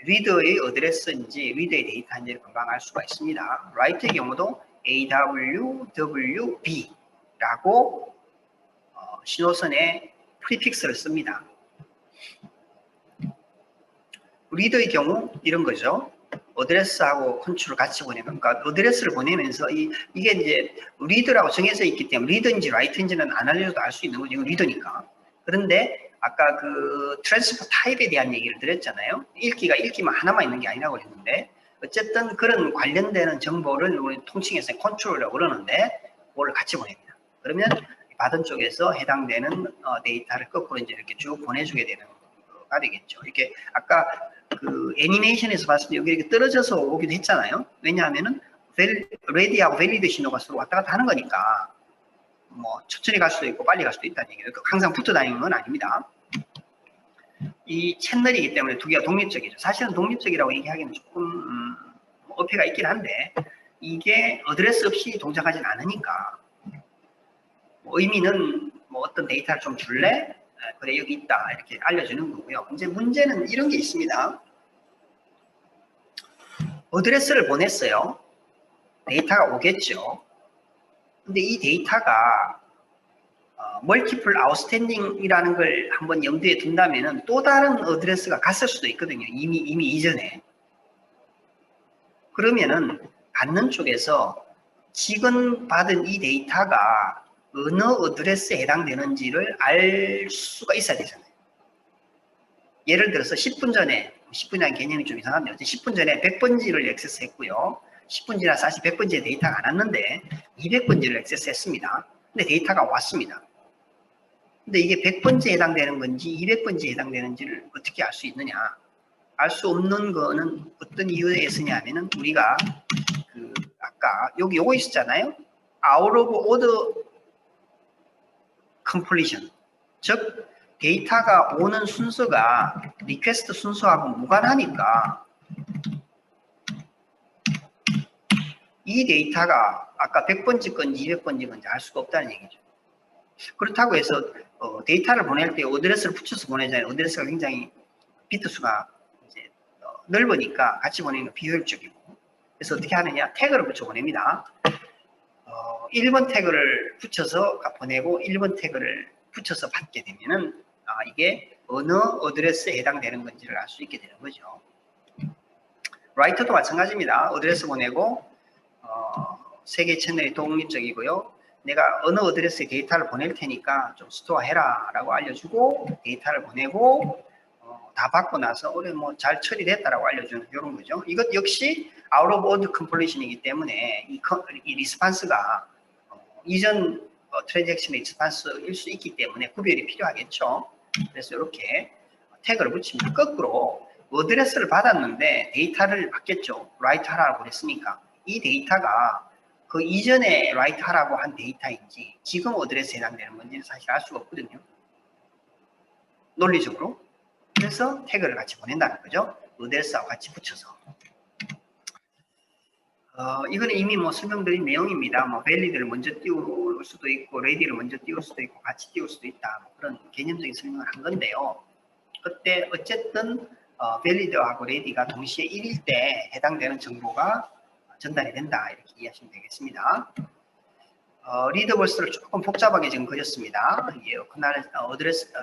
리더의 어드레스인지 리더의 데이터인지를 금방 알 수가 있습니다. 라이트의 경우도 AWWB라고 신호선에 프리픽스를 씁니다. 리더의 경우 이런 거죠. 어드레스하고 컨트롤 같이 보내면, 그러니까 어드레스를 보내면서 이게 이제 리더라고 정해져 있기 때문에 리더인지 라이트인지는 안 알려줘도 알 수 있는 거죠. 이건 리더니까. 그런데 아까 그 트랜스퍼 타입에 대한 얘기를 드렸잖아요. 읽기만 하나만 있는 게 아니라고 했는데 어쨌든 그런 관련되는 정보를 우리 통칭해서 컨트롤이라고 그러는데 그걸 같이 보냅니다. 그러면 받은 쪽에서 해당되는 데이터를 거꾸로 이제 이렇게 쭉 보내주게 되는 거가 되겠죠. 이렇게 아까 그 애니메이션에서 봤을 때 여기 이렇게 떨어져서 오기도 했잖아요. 왜냐하면은 레디하고 밸리드 신호가 서로 왔다 갔다 하는 거니까 뭐 천천히 갈 수도 있고 빨리 갈 수도 있다는 얘기예요. 항상 붙어 다니는 건 아닙니다. 이 채널이기 때문에 두 개가 독립적이죠. 사실은 독립적이라고 얘기하기는 조금 어폐가 있긴 한데 이게 어드레스 없이 동작하진 않으니까 의미는 뭐 어떤 데이터를 좀 줄래? 그래 여기 있다 이렇게 알려주는 거고요. 이제 문제는 이런 게 있습니다. 어드레스를 보냈어요. 데이터가 오겠죠. 근데 이 데이터가 멀티플 아웃스탠딩이라는 걸 한번 염두에 둔다면은 또 다른 어드레스가 갔을 수도 있거든요. 이미 이전에. 그러면은 받는 쪽에서 지금 받은 이 데이터가 어느 어드레스에 해당되는지를 알 수가 있어야 되잖아요. 예를 들어서 10분 전에 10분이라는 개념이 좀 이상한데 10분 전에 100번지를 액세스했고요. 10분 지나서 다시 100번지에 데이터가 안 왔는데 200번지를 액세스했습니다. 근데 데이터가 왔습니다. 근데 이게 100번지에 해당되는 건지 200번지에 해당되는지를 어떻게 알 수 있느냐? 알 수 없는 거는 어떤 이유에 쓰냐 하면은 우리가 그 아까 여기 요거 있었잖아요. out of order completion, 즉 데이터가 오는 순서가 리퀘스트 순서하고 무관하니까 이 데이터가 아까 100번째 건지 200번째 건지 알 수가 없다는 얘기죠. 그렇다고 해서 데이터를 보낼 때 어드레스를 붙여서 보내잖아요. 어드레스가 굉장히 비트 수가 이제 넓으니까 같이 보내는 건 비효율적이고, 그래서 어떻게 하느냐, 태그를 붙여 보냅니다. 1번 태그를 붙여서 보내고 1번 태그를 붙여서 받게 되면은 이게 어느 어드레스에 해당되는 건지를 알 수 있게 되는 거죠. 라이터도 마찬가지입니다. 어드레스 보내고 세 개 채널이 독립적이고요. 내가 어느 어드레스에 데이터를 보낼 테니까 좀 스토어 해라 라고 알려주고 데이터를 보내고 다 받고 나서 올해 뭐 잘 처리됐다라고 알려주는 이런 거죠. 이것 역시 out of order completion이기 때문에 이 리스판스가 이전 트랜잭션의 리스판스일 수 있기 때문에 구별이 필요하겠죠. 그래서 이렇게 태그를 붙입니다. 거꾸로 어드레스를 받았는데 데이터를 받겠죠. 라이트 하라고 그랬으니까 이 데이터가 그 이전에 라이트 하라고 한 데이터인지 지금 어드레스에 해당되는 건지는 사실 알 수가 없거든요. 논리적으로. 그래서 태그를 같이 보낸다는 거죠. 어드레스하고 같이 붙여서. 이거는 이미 뭐 설명드린 내용입니다. 뭐 밸리드를 먼저 띄울 수도 있고 레디를 먼저 띄울 수도 있고 같이 띄울 수도 있다. 뭐 그런 개념적인 설명을 한 건데요. 그때 어쨌든 밸리드하고 레디가 동시에 1일 때 해당되는 정보가 전달이 된다. 이렇게 이해하시면 되겠습니다. 리더버스를 조금 복잡하게 지금 그렸습니다. 이게 그날 어드레스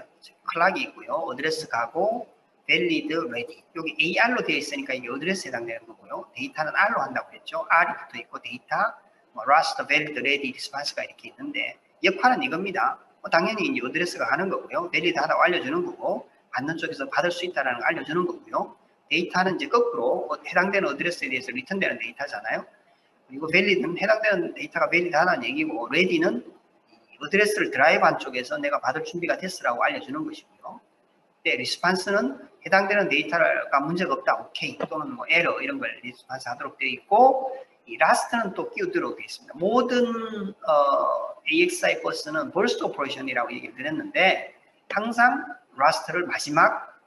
클락이 있고요. 어드레스 가고 밸리드 레디. 여기 AR로 되어 있으니까 이게 어드레스에 해당되는 거고요. 데이터는 R로 한다고 했죠. R이 붙어 있고 데이터, 라스터, 밸리드, 레디, 리스판스가 이렇게 있는데 역할은 이겁니다. 당연히 이제 어드레스가 하는 거고요. 밸리드 하다고 알려주는 거고 받는 쪽에서 받을 수 있다는 걸 알려주는 거고요. 데이터는 이제 거꾸로 해당되는 어드레스에 대해서 리턴되는 데이터잖아요. 그리고 밸리드는 해당되는 데이터가 밸리드 하나는 얘기고 레디는 어드레스를 드라이브한 쪽에서 내가 받을 준비가 됐으라고 알려주는 것이고요. 리스판스는 해당되는 데이터가 문제가 없다, 오케이, 또는 뭐 에러 이런 걸 리스판스 하도록 되어 있고, 이 라스트는 또 끼우도록 되어 있습니다. 모든 AXI 버스는 burst operation이라고 얘기를 드렸는데 항상 라스트를 마지막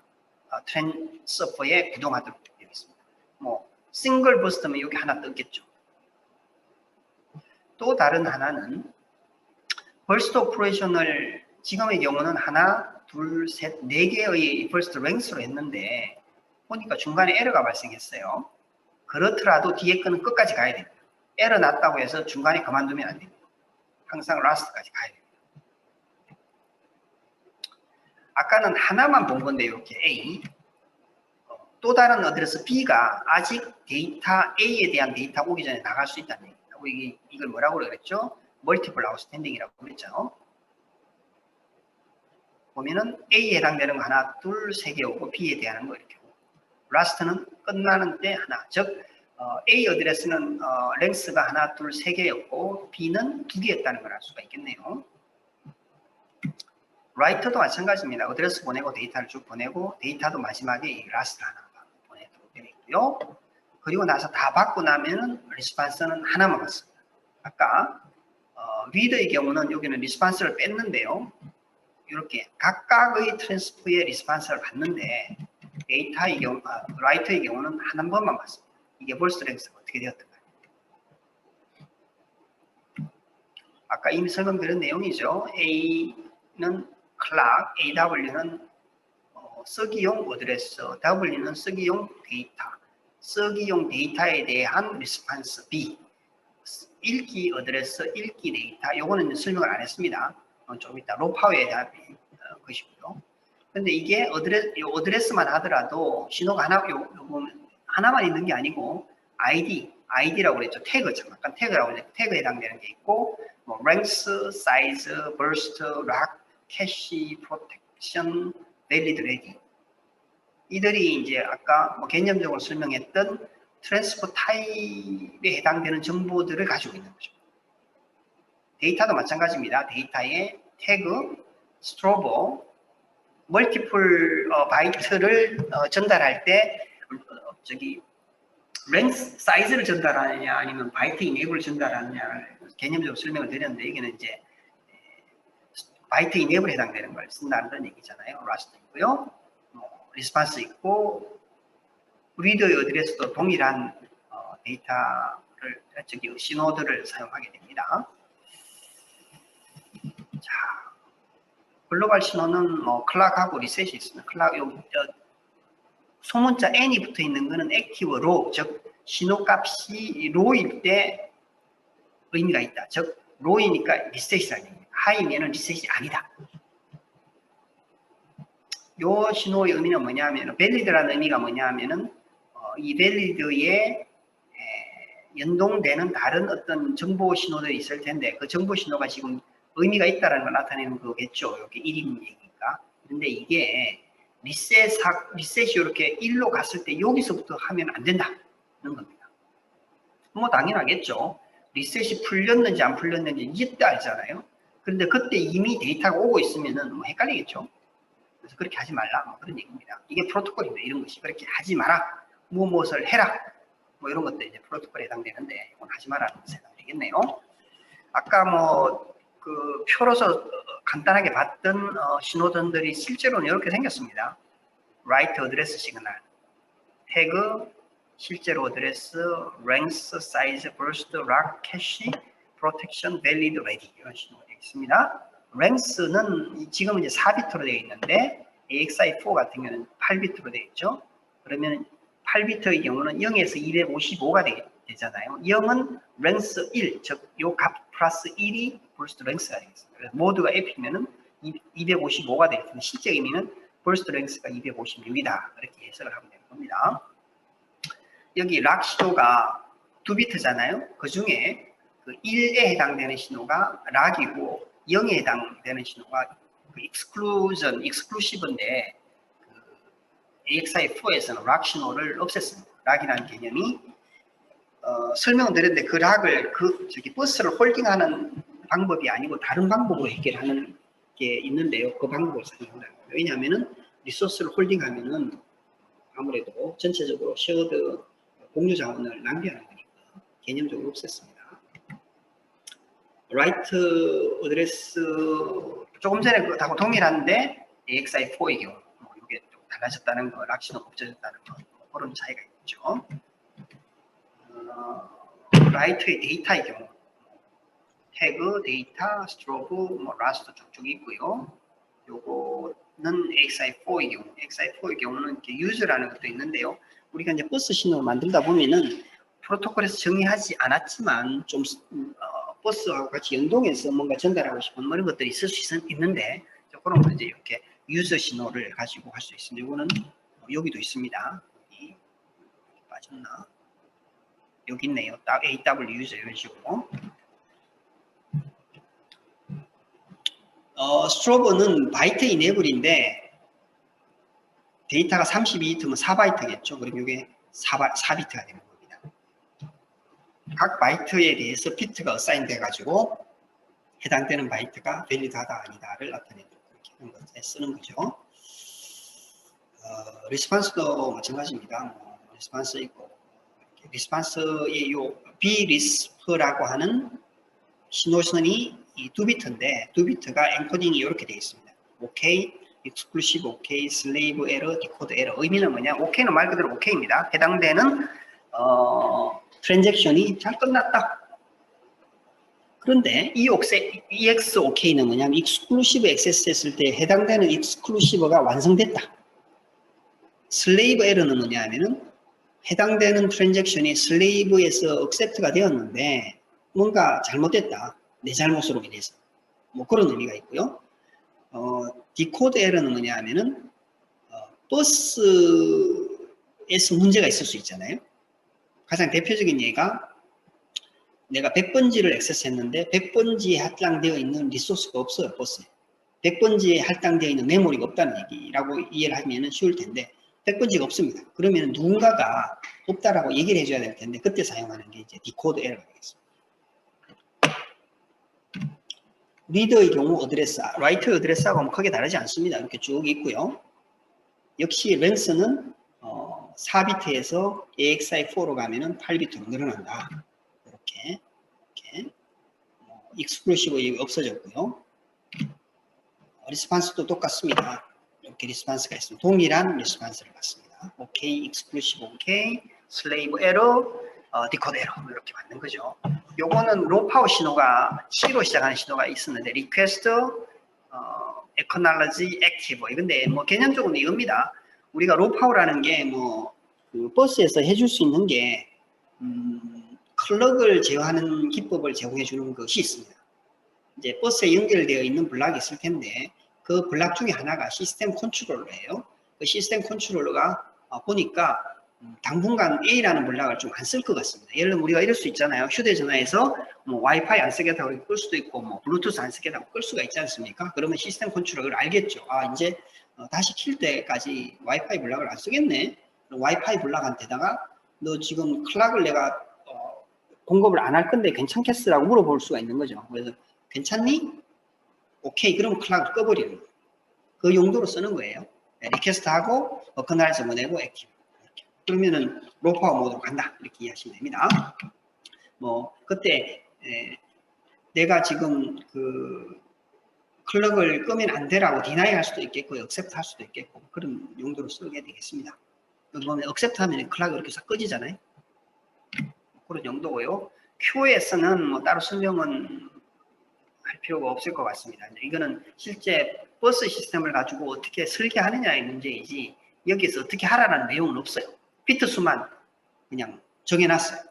트랜스퍼에 구동하도록 되어 있습니다. 뭐 싱글 버스트면 여기 하나 떴겠죠. 또 다른 하나는 burst operation을 지금의 경우는 하나, 둘, 셋, 네 개의 burst 랭스로 했는데 보니까 중간에 에러가 발생했어요. 그렇더라도 뒤에 거는 끝까지 가야 됩니다. 에러 났다고 해서 중간에 그만두면 안 됩니다. 항상 라스트까지 가야 됩니다. 아까는 하나만 본 건데 이렇게 A, 또 다른 어드레스 B가 아직 데이터 A에 대한 데이터 오기 전에 나갈 수 있다는 얘기입니다. 이걸 뭐라고 그랬죠? 멀티플 아웃스탠딩이라고 그랬죠. 보면은 A에 해당되는 거 하나, 둘, 세 개 오고 B에 대한 거 이렇게 오고 라스트는 끝나는 때 하나, 즉 A 어드레스는 랭스가 하나, 둘, 세 개였고 B는 두 개였다는 걸 알 수가 있겠네요. 라이터도 마찬가지입니다. 어드레스 보내고 데이터를 쭉 보내고 데이터도 마지막에 이 라스트 하나 보내도록 되어 있고요. 그리고 나서 다 받고 나면은 리스판스는 하나만 받습니다. 아까 리더의 경우는 여기는 리스판스를 뺐는데요. 이렇게 각각의 트랜스퍼의 리스판스를 받는데 데이터의 경우, 라이터의 경우는 한 번만 받습니다. 이게 벌스 랭스가 어떻게 되었던가요? 아까 이미 설명드린 내용이죠. A는 클락, AW는 쓰기용 어드레스, W는 쓰기용 데이터, 쓰기용 데이터에 대한 리스판스 B, 읽기 어드레스, 읽기 데이터, 요거는 설명을 안 했습니다. 좀 이따 로파웨에 대한 것이고요. 근데 이게 어드레스만 하더라도 신호가 하나만 있는 게 아니고 ID라고 그랬죠. 태그죠. 약간 태그라고 그랬죠. 태그에 해당되는 게 있고, 뭐 랭스, 사이즈, 버스트, 락, 캐시, 프로텍션, 밸리드, 레디. 이들이 이제 아까 뭐 개념적으로 설명했던 트랜스퍼 타입에 해당되는 정보들을 가지고 있는 거죠. 데이터도 마찬가지입니다. 데이터에 태그, 스트로보, 멀티플 바이트를 전달할 때 랭스 사이즈를 전달하느냐 아니면 바이트 이네이블을 전달하느냐 개념적으로 설명을 드렸는데 여기는 이제 바이트 이네이블에 해당되는 걸 쓴다는 얘기잖아요. 라스트 있고요. 리스판스 있고 리더의 어드레스도 동일한 데이터를 신호들을 사용하게 됩니다. 자, 글로벌 신호는 클락하고 리셋이 있습니다. 클락 소문자 n이 붙어 있는 것은 액티브 로, 즉 신호값이 로일 때 의미가 있다. 즉 로이니까 리셋이라는 얘기입니다. 하이면은 리셋이 아니다. 요 신호의 의미는 뭐냐면 밸리드라는 의미가 뭐냐면은 이 밸리드에 연동되는 다른 어떤 정보 신호들이 있을 텐데 그 정보 신호가 지금 의미가 있다는 걸 나타내는 거겠죠. 이렇게 1인 얘기니까. 그런데 이게 리셋이 이렇게 1로 갔을 때 여기서부터 하면 안 된다는 겁니다. 뭐 당연하겠죠. 리셋이 풀렸는지 안 풀렸는지 이때 알잖아요. 그런데 그때 이미 데이터가 오고 있으면은 뭐 헷갈리겠죠. 그래서 그렇게 하지 말라 뭐 그런 얘기입니다. 이게 프로토콜입니다. 이런 것이 그렇게 하지 마라. 무엇을 해라. 뭐 이런 것도 이제 프로토콜에 해당되는데 이건 하지 마라는 것에 해당되겠네요. 아까 그 표로서 간단하게 봤던 신호등들이 실제로는 이렇게 생겼습니다. write address 시그널, 태그, 실제로 어드레스, length, size, burst, lock, cache, protection, valid, ready 이런 신호가 되어 있습니다. length는 지금은 이제 4비트로 되어 있는데 AXI4 같은 경우는 8비트로 되어 있죠. 그러면 8비트의 경우는 0에서 255가 되잖아요. 0은 length 1, 즉 요 값 플러스 1이 burst length가 되겠습니다. 그래서 모두가 F면은 255가 되겠습니다. 실제 의미는 burst length가 256이다. 그렇게 해석을 하면 되는 겁니다. 여기 락 신호가 2비트잖아요. 그 중에 그 1에 해당되는 신호가 락이고 0에 해당되는 신호가 그 exclusive인데 AXI4에서는 락 신호를 없앴습니다. 락이라는 개념이 설명을 드렸는데 그 락을 버스를 홀딩하는 방법이 아니고 다른 방법으로 해결하는 게 있는데요. 그 방법을 사용한다. 왜냐하면은 리소스를 홀딩하면은 아무래도 전체적으로 쉐어드 공유 자원을 낭비하는 거니까 개념적으로 없앴습니다. write address 조금 전에 그하고 동일한데 AXI4의 경우 이게 좀 달라졌다는 거, 락신호가 없어졌다는 거 그런 차이가 있죠. write의 데이터의 경우 태그, 데이터, 스트로브, 라스트 쭉쭉 있고요. 요거는 AXI4의 경우, AXI4의 경우는 이렇게 user라는 것도 있는데요. 우리가 이제 버스 신호를 만들다 보면은 프로토콜에서 정의하지 않았지만 좀 버스하고 같이 연동해서 뭔가 전달하고 싶은 이런 것들이 있을 수 있는데 그런 거 이제 이렇게 유저 신호를 가지고 할 수 있습니다. 이거는 여기도 있습니다. 여기 빠졌나? 여기 있네요. AW 유저 이런 식으로. 스트로브는 바이트 이네블인데 데이터가 32비트면 4바이트겠죠. 그럼 이게 4비트가 되는 겁니다. 각 바이트에 대해서 비트가 어사인 돼가지고 해당되는 바이트가 밸리드하다 아니다를 나타내도록 그렇게 하는 것에 쓰는 거죠. 리스판스도 마찬가지입니다. 리스판스 있고 리스판스의 요 비리스프라고 하는 신호선이 이 2비트인데 2비트가 엔코딩이 이렇게 되어 있습니다. OK, exclusive OK, slave error, decode error. 의미는 뭐냐? OK는 말 그대로 OK입니다. 해당되는 트랜잭션이 잘 끝났다. 그런데 이 EXOK는 뭐냐면 exclusive 액세스 했을 때 해당되는 exclusive가 완성됐다. slave error는 뭐냐면은 해당되는 트랜잭션이 slave에서 accept가 되었는데 뭔가 잘못됐다. 내 잘못으로 인해서. 뭐 그런 의미가 있고요. decode error는 뭐냐 하면은, 버스에서 문제가 있을 수 있잖아요. 가장 대표적인 예가 내가 100번지를 액세스했는데 100번지에 할당되어 있는 리소스가 없어요. 버스에. 100번지에 할당되어 있는 메모리가 없다는 얘기라고 이해를 하면 쉬울 텐데 100번지가 없습니다. 그러면 누군가가 없다라고 얘기를 해줘야 될 텐데 그때 사용하는 게 이제 decode error가 되겠습니다. 리더의 경우 어드레스, 라이터의 어드레스하고 크게 다르지 않습니다. 이렇게 쭉 있고요. 역시 랭스는 4비트에서 AXI4로 가면은 8비트로 늘어난다. 이렇게 익스클루시브 없어졌고요. 리스판스도 똑같습니다. 이렇게 리스판스가 있습니다. 동일한 리스판스를 받습니다. 오케이, 익스클루시브 오케이, 슬레이브 에러, 디코드 에러 이렇게 받는 거죠. 요거는 로파워 신호가 C로 시작하는 신호가 있었는데 리퀘스트, 에커널러지, 액티브 근데 뭐 개념적으로는 이겁니다. 우리가 로파워라는 게 뭐 그 버스에서 해줄 수 있는 게 클럭을 제어하는 기법을 제공해 주는 것이 있습니다. 이제 버스에 연결되어 있는 블락이 있을 텐데 그 블락 중에 하나가 시스템 컨트롤러예요. 그 시스템 컨트롤러가 보니까 당분간 A라는 블락을 좀 안 쓸 것 같습니다. 예를 들면 우리가 이럴 수 있잖아요. 휴대전화에서 뭐 와이파이 안 쓰겠다고 끌 수도 있고 뭐 블루투스 안 쓰겠다고 끌 수가 있지 않습니까? 그러면 시스템 컨트롤러를 알겠죠. 아 이제 다시 킬 때까지 와이파이 블락을 안 쓰겠네. 와이파이 블락한테다가 너 지금 클락을 내가 공급을 안 할 건데 괜찮겠어라고 물어볼 수가 있는 거죠. 그래서 괜찮니? 오케이. 그럼 클락을 꺼버리는 거예요. 그 용도로 쓰는 거예요. 리퀘스트하고 어커널라이즈 보내고 액티브. 그러면은 로파워 모드로 간다. 이렇게 이해하시면 됩니다. 뭐 그때 내가 지금 그 클럭을 끄면 안 되라고 디나이 할 수도 있겠고 억셉트 할 수도 있겠고 그런 용도로 쓰게 되겠습니다. 여기 보면 억셉트 하면 클락이 이렇게 싹 꺼지잖아요. 그런 용도고요. QoS는 뭐 따로 설명은 할 필요가 없을 것 같습니다. 이거는 실제 버스 시스템을 가지고 어떻게 설계하느냐의 문제이지 여기서 어떻게 하라는 내용은 없어요. 비트 수만 그냥 정해놨어요.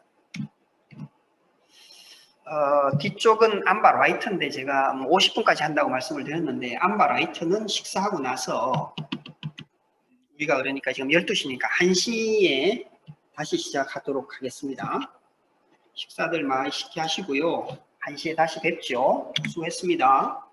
뒤쪽은 암바 라이트인데 제가 뭐 50분까지 한다고 말씀을 드렸는데 암바 라이트는 식사하고 나서 우리가 그러니까 지금 12시니까 1시에 다시 시작하도록 하겠습니다. 식사들 맛있게 하시고요. 1시에 다시 뵙죠. 수고했습니다.